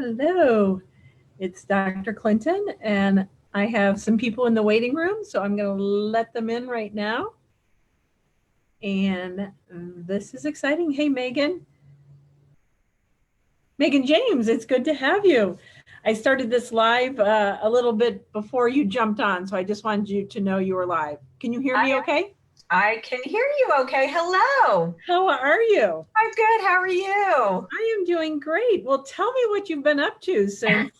Hello, it's Dr. Clinton, and I have some people in the waiting room, so I'm going to let them in right now. And this is exciting. Hey, Megan. Megan James, it's good to have you. I started this live a little bit before you jumped on, so I just wanted you to know you were live. Can you hear me okay? I can hear you okay. Hello. How are you? I'm good. How are you? I am doing great. Well, tell me what you've been up to since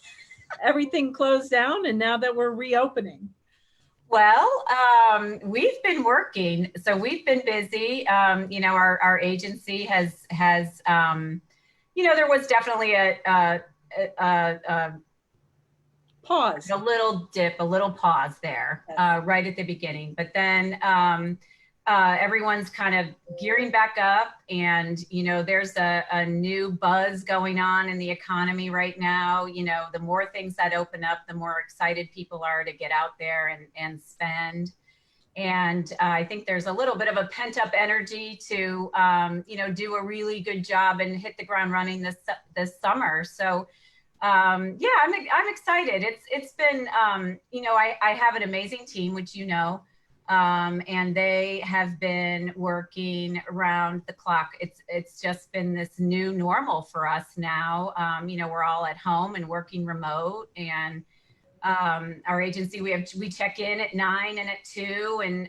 everything closed down and now that we're reopening. Well, we've been working, so we've been busy. Our agency has there was definitely a Pause. a little dip, a little pause there, Yes. right at the beginning. But then everyone's kind of gearing back up, and there's a new buzz going on in the economy right now. The more things that open up, the more excited people are to get out there and spend. And I think there's a little bit of a pent up energy to do a really good job and hit the ground running this summer. So yeah, I'm excited. It's been I have an amazing team, which and they have been working around the clock. It's just been this new normal for us now. We're all at home and working remote, and our agency we check in at 9 and at 2, and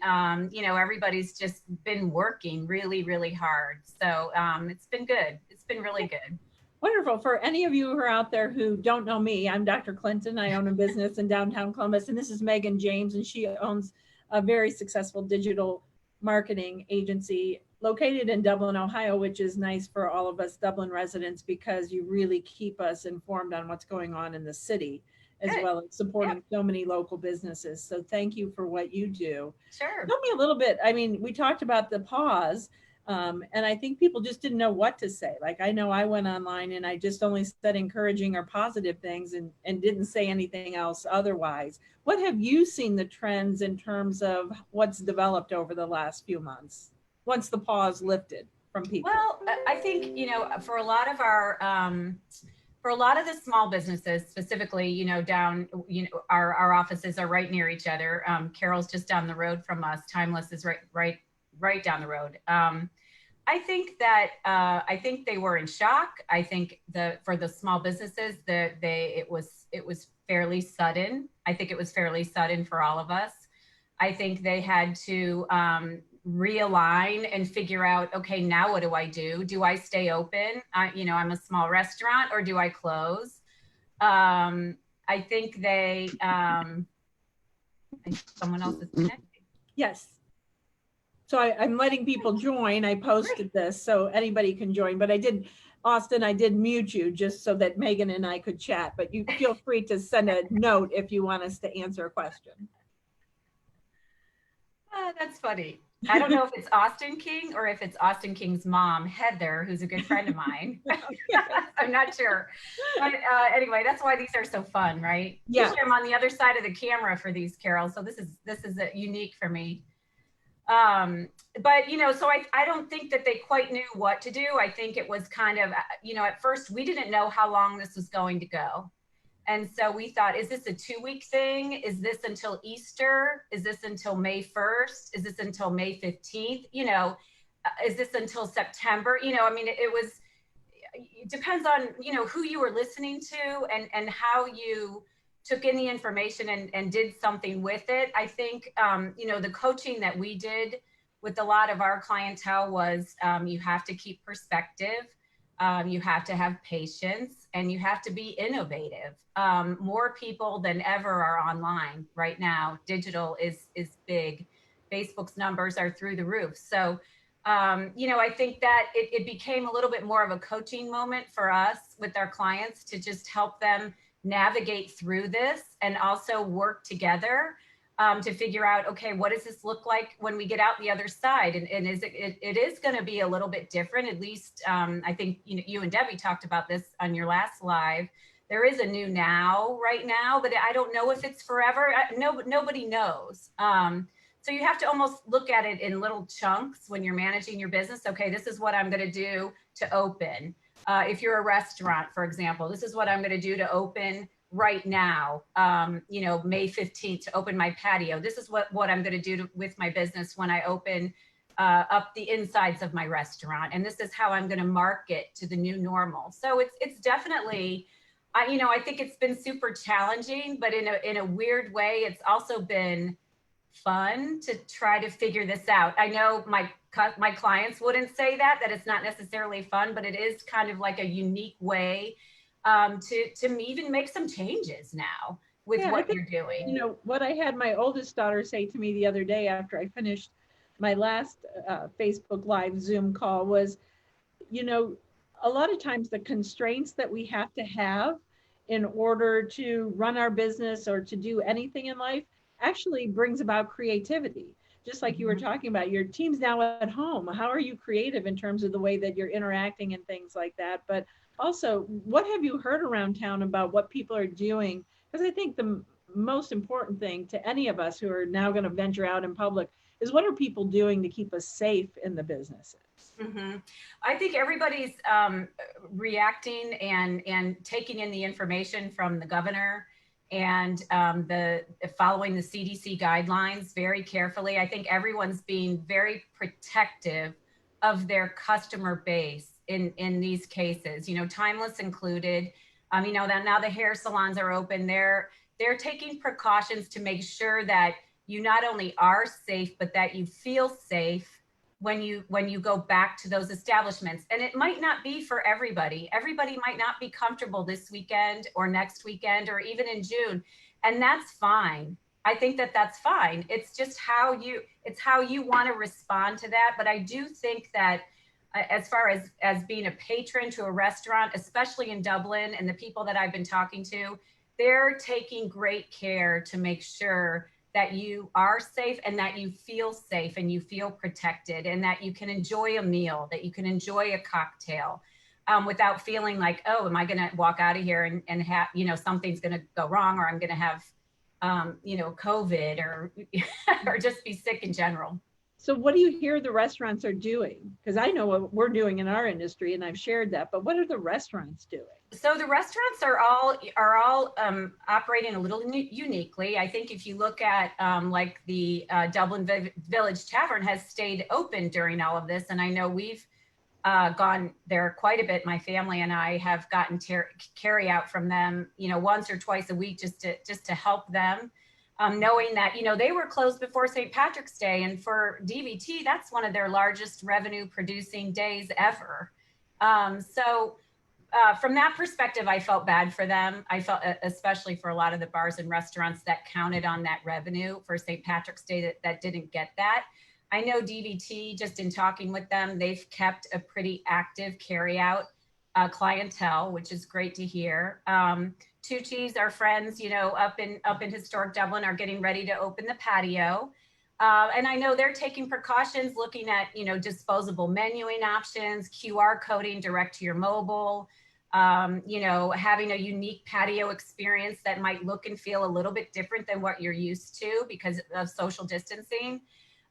everybody's just been working really, really hard. So it's been good. It's been really good. Wonderful. For any of you who are out there who don't know me, I'm Dr. Clinton. I own a business in downtown Columbus, and this is Megan James, and she owns a very successful digital marketing agency located in Dublin, Ohio, which is nice for all of us Dublin residents because you really keep us informed on what's going on in the city, as well as supporting so many local businesses. So thank you for what you do. Sure. Tell me a little bit. I mean, we talked about the pause. And I think people just didn't know what to say. Like, I know I went online and I just only said encouraging or positive things and didn't say anything else otherwise. What have you seen the trends in terms of what's developed over the last few months once the pause lifted from people? Well, I think, for a lot of for a lot of the small businesses specifically, down, our offices are right near each other. Carol's just down the road from us. Timeless is right down the road. I think they were in shock. I think for the small businesses it was fairly sudden. I think it was fairly sudden for all of us. I think they had to realign and figure out, okay, now what do I do? Do I stay open? I'm a small restaurant, or do I close? I think someone else is connecting. Yes. So I'm letting people join. I posted this so anybody can join, but Austin, I did mute you just so that Megan and I could chat, but you feel free to send a note if you want us to answer a question. That's funny. I don't know if it's Austin King or if it's Austin King's mom, Heather, who's a good friend of mine. I'm not sure. But anyway, that's why these are so fun, right? Yeah. Usually I'm on the other side of the camera for these, Carol. So this is unique for me. But so I don't think that they quite knew what to do. I think it was kind of, at first we didn't know how long this was going to go. And so we thought, is this a 2-week thing? Is this until Easter? Is this until May 1st? Is this until May 15th? Is this until September? It depends on, who you were listening to and how you took in the information and did something with it. I think, the coaching that we did with a lot of our clientele was you have to keep perspective. You have to have patience, and you have to be innovative. More people than ever are online right now. Digital is big. Facebook's numbers are through the roof. So, I think that it became a little bit more of a coaching moment for us with our clients to just help them navigate through this and also work together to figure out, okay, what does this look like when we get out the other side? And it is going to be a little bit different. At least I think you and Debbie talked about this on your last live. There is a new now right now, but I don't know if it's forever. Nobody knows. So you have to almost look at it in little chunks when you're managing your business. Okay, this is what I'm going to do to open. If you're a restaurant, for example, this is what I'm going to do to open right now, May 15th, to open my patio. This is what I'm going to do with my business when I open up the insides of my restaurant. And this is how I'm going to market to the new normal. So it's definitely, I think it's been super challenging, but in a weird way, it's also been fun to try to figure this out. I know my clients wouldn't say that it's not necessarily fun, but it is kind of like a unique way to even make some changes now with what you're doing. What I had my oldest daughter say to me the other day after I finished my last Facebook Live Zoom call was, a lot of times the constraints that we have to have in order to run our business or to do anything in life actually brings about creativity. Just like you were talking about, your team's now at home. How are you creative in terms of the way that you're interacting and things like that? But also, what have you heard around town about what people are doing? Because I think the most important thing to any of us who are now going to venture out in public is, what are people doing to keep us safe in the businesses? Mm-hmm. I think everybody's reacting and taking in the information from the governor and the following the CDC guidelines very carefully. I think everyone's being very protective of their customer base in these cases, Timeless included. That now the hair salons are open. They're taking precautions to make sure that you not only are safe, but that you feel safe when you go back to those establishments. And it might not be for everybody. Everybody might not be comfortable this weekend or next weekend or even in June. And that's fine. I think that's fine. It's just how you want to respond to that. But I do think that as far as being a patron to a restaurant, especially in Dublin, and the people that I've been talking to, they're taking great care to make sure that you are safe and that you feel safe and you feel protected and that you can enjoy a meal, that you can enjoy a cocktail without feeling like, oh, am I going to walk out of here and have, something's going to go wrong, or I'm going to have, COVID or, or just be sick in general. So what do you hear the restaurants are doing? Because I know what we're doing in our industry, and I've shared that, but what are the restaurants doing? So the restaurants are all operating a little uniquely. I think if you look at like the Dublin Village Tavern has stayed open during all of this, and I know we've gone there quite a bit. My family and I have gotten carry out from them, once or twice a week, just to help them. Knowing that, they were closed before St. Patrick's Day. And for DVT, that's one of their largest revenue producing days ever. So from that perspective, I felt bad for them. I felt, especially for a lot of the bars and restaurants that counted on that revenue for St. Patrick's Day that didn't get that. I know DVT, just in talking with them, they've kept a pretty active carryout clientele, which is great to hear. Tucci's, our friends, up in historic Dublin, are getting ready to open the patio. And I know they're taking precautions, looking at, disposable menuing options, QR coding direct to your mobile, having a unique patio experience that might look and feel a little bit different than what you're used to because of social distancing.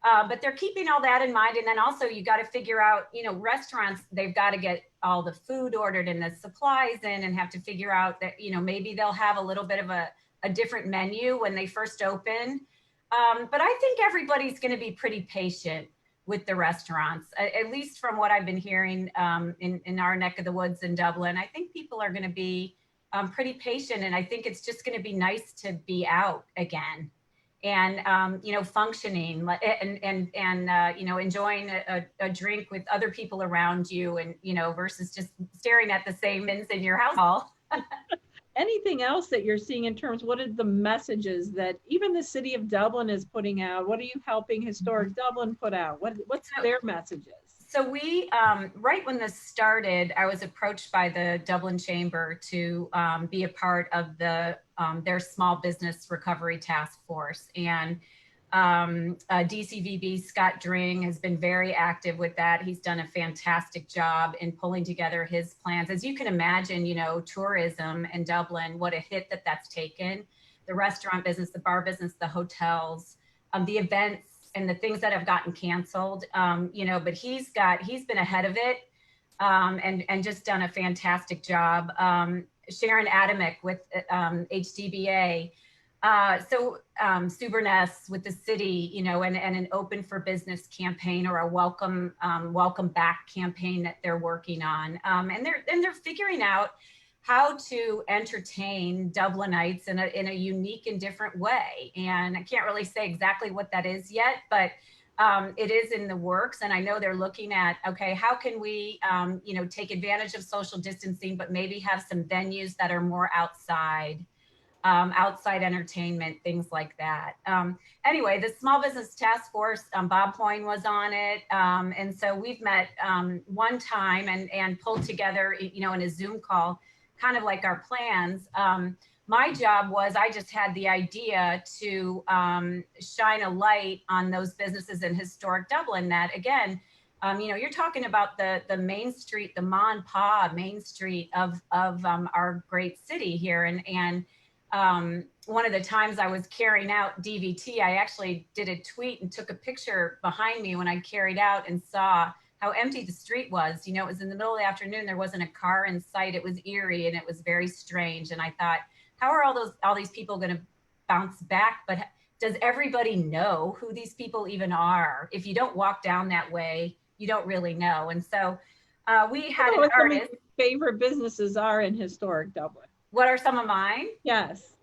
But they're keeping all that in mind. And then also you got to figure out, restaurants, they've got to get all the food ordered and the supplies in, and have to figure out that, maybe they'll have a little bit of a different menu when they first open. But I think everybody's going to be pretty patient with the restaurants, at least from what I've been hearing in our neck of the woods in Dublin. I think people are going to be pretty patient. And I think it's just going to be nice to be out again. And, functioning and enjoying a drink with other people around you, and, versus just staring at the same things in your house. Anything else that you're seeing in terms, what are the messages that even the city of Dublin is putting out? What are you helping Historic Dublin put out? What's their messages? So we, right when this started, I was approached by the Dublin Chamber to be a part of their small business recovery task force. And DCVB Scott Dring has been very active with that. He's done a fantastic job in pulling together his plans. As you can imagine, tourism in Dublin, what a hit that's taken. The restaurant business, the bar business, the hotels, the events, and the things that have gotten canceled, but he's been ahead of it. and just done a fantastic job. Sharon Adamick with HDBA. Suberness with the city, you know, and an open for business campaign, or a welcome back campaign that they're working on. And they're figuring out how to entertain Dublinites in a unique and different way. And I can't really say exactly what that is yet, but it is in the works. And I know they're looking at, okay, how can we, you know, take advantage of social distancing, but maybe have some venues that are more outside entertainment, things like that. Anyway, the Small Business Task Force, Bob Hoyne was on it. And so we've met one time and pulled together, you know, in a Zoom call, kind of like our plans. My job was, I just had the idea to shine a light on those businesses in historic Dublin that, again, you know, you're talking about the main street, the ma and pa main street of our great city here. And one of the times I was carrying out DVT, I actually did a tweet and took a picture behind me when I carried out and saw how empty the street was. You know, it was in the middle of the afternoon. There wasn't a car in sight. It was eerie and it was very strange. And I thought, how are all these people going to bounce back? But does everybody know who these people even are? If you don't walk down that way, you don't really know. And so we had an artist. Some of your favorite businesses are in historic Dublin. What are some of mine? Yes.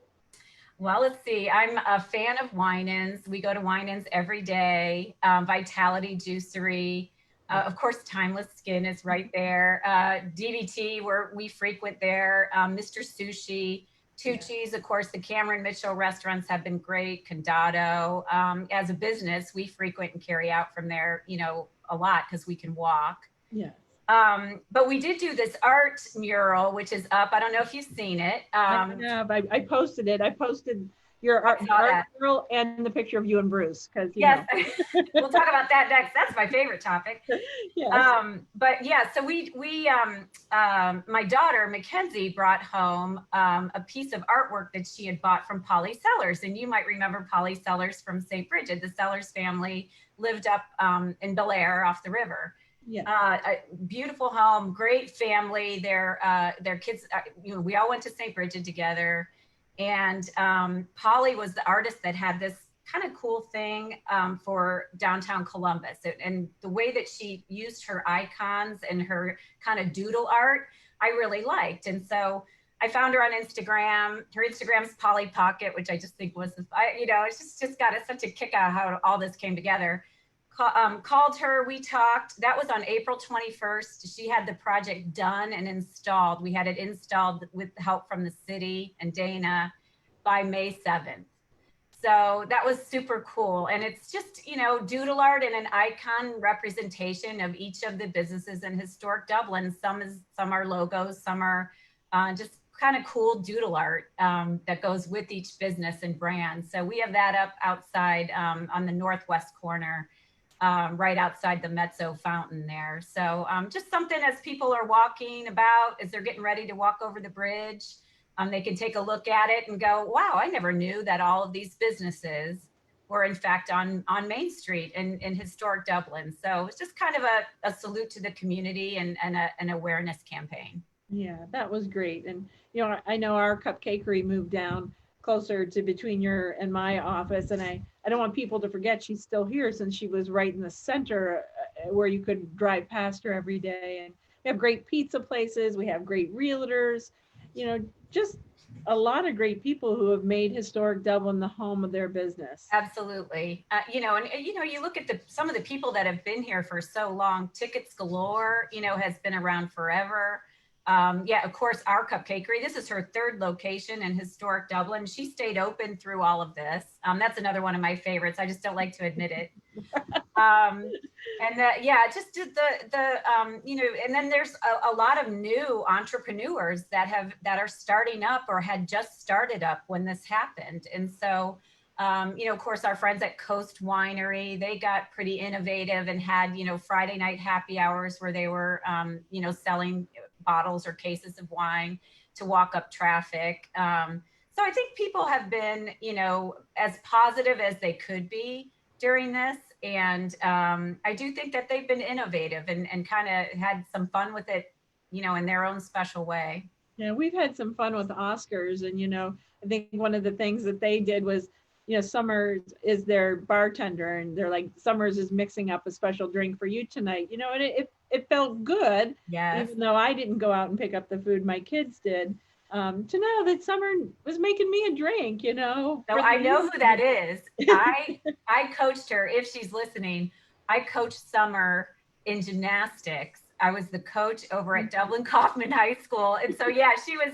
Well, let's see. I'm a fan of Winans. We go to Winans every day. Vitality Juicery. Of course, Timeless Skin is right there. DVT, we frequent there. Mr. Sushi. Tucci's, of course, the Cameron Mitchell restaurants have been great. Condado. As a business, we frequent and carry out from there, you know, a lot because we can walk. Yeah. But we did do this art mural, which is up. I don't know if you've seen it. I posted it. I posted your art mural and the picture of you and Bruce. Because yes, we'll talk about that next. That's my favorite topic. Yes. But yeah, so we my daughter Mackenzie brought home a piece of artwork that she had bought from Polly Sellers, and you might remember Polly Sellers from St. Bridget. The Sellers family lived up in Bel Air off the river. Yeah. A beautiful home, great family. Their kids, you know, we all went to St. Bridget together, and Polly was the artist that had this kind of cool thing for downtown Columbus, and the way that she used her icons and her kind of doodle art, I really liked. And so I found her on Instagram. Her Instagram's Polly Pocket, which I just think was, you know, it's just got such a kick out how all this came together. Called her, we talked. That was on April 21st. She had the project done and installed. We had it installed with help from the city and Dana by May 7th. So that was super cool. And it's just, you know, doodle art and an icon representation of each of the businesses in historic Dublin. Some are logos, some are just kind of cool doodle art that goes with each business and brand. So we have that up outside on the northwest corner. Right outside the Mezzo fountain there. So just something as people are walking about, as they're getting ready to walk over the bridge, they can take a look at it and go, wow, I never knew that all of these businesses were in fact on Main Street in historic Dublin. So it's just kind of a salute to the community and an awareness campaign. Yeah, that was great. And, you know, I know our cupcakery moved down closer to between your and my office, and I don't want people to forget she's still here, since she was right in the center where you could drive past her every day. And we have great pizza places, we have great realtors, you know, just a lot of great people who have made historic Dublin the home of their business. Absolutely. You know, and you know, you look at some of the people that have been here for so long. Tickets Galore, you know, has been around forever. Yeah, of course, our cupcakery. This is her third location in historic Dublin. She stayed open through all of this. That's another one of my favorites. I just don't like to admit it. And yeah, just you know, and then there's a lot of new entrepreneurs that are starting up or had just started up when this happened. And so, you know, of course, our friends at Coast Winery, they got pretty innovative and had, you know, Friday night happy hours where they were, you know, selling bottles or cases of wine to walk up traffic. So I think people have been, you know, as positive as they could be during this. And I do think that they've been innovative and kind of had some fun with it, you know, in their own special way. Yeah, we've had some fun with Oscars, and I think one of the things that they did was, Summers is their bartender, and they're like, Summers is mixing up a special drink for you tonight, and it felt good, Yes. even though I didn't go out and pick up the food, my kids did. To know that Summer was making me a drink, So for I the know youth. who that is. I coached her, if she's listening. I coached Summer in gymnastics. I was the coach over at Dublin Kaufman High School. And so yeah, she was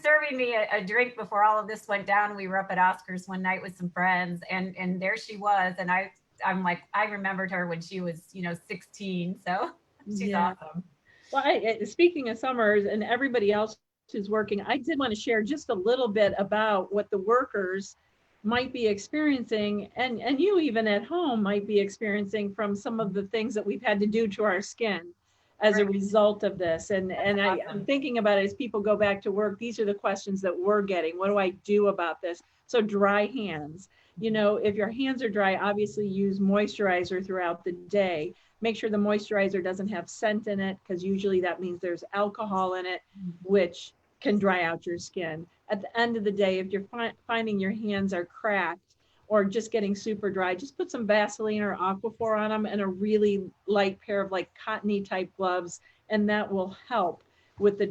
serving me a drink before all of this went down. We were up at Oscars one night with some friends, and there she was. And I'm like, I remembered her when she was, 16. So she's Yeah. awesome. Well, speaking of Summers and everybody else who's working, I did want to share just a little bit about what the workers might be experiencing, and you even at home might be experiencing from some of the things that we've had to do to our skin as a Right. result of this. And I'm Awesome. thinking about it as people go back to work. These are the questions that we're getting. What do I do about this? So dry hands. If your hands are dry, obviously use moisturizer throughout the day. Make sure the moisturizer doesn't have scent in it, because usually that means there's alcohol in it, which can dry out your skin. At the end of the day, if you're finding your hands are cracked or just getting super dry, just put some Vaseline or Aquaphor on them and a really light pair of like cottony type gloves, and that will help with the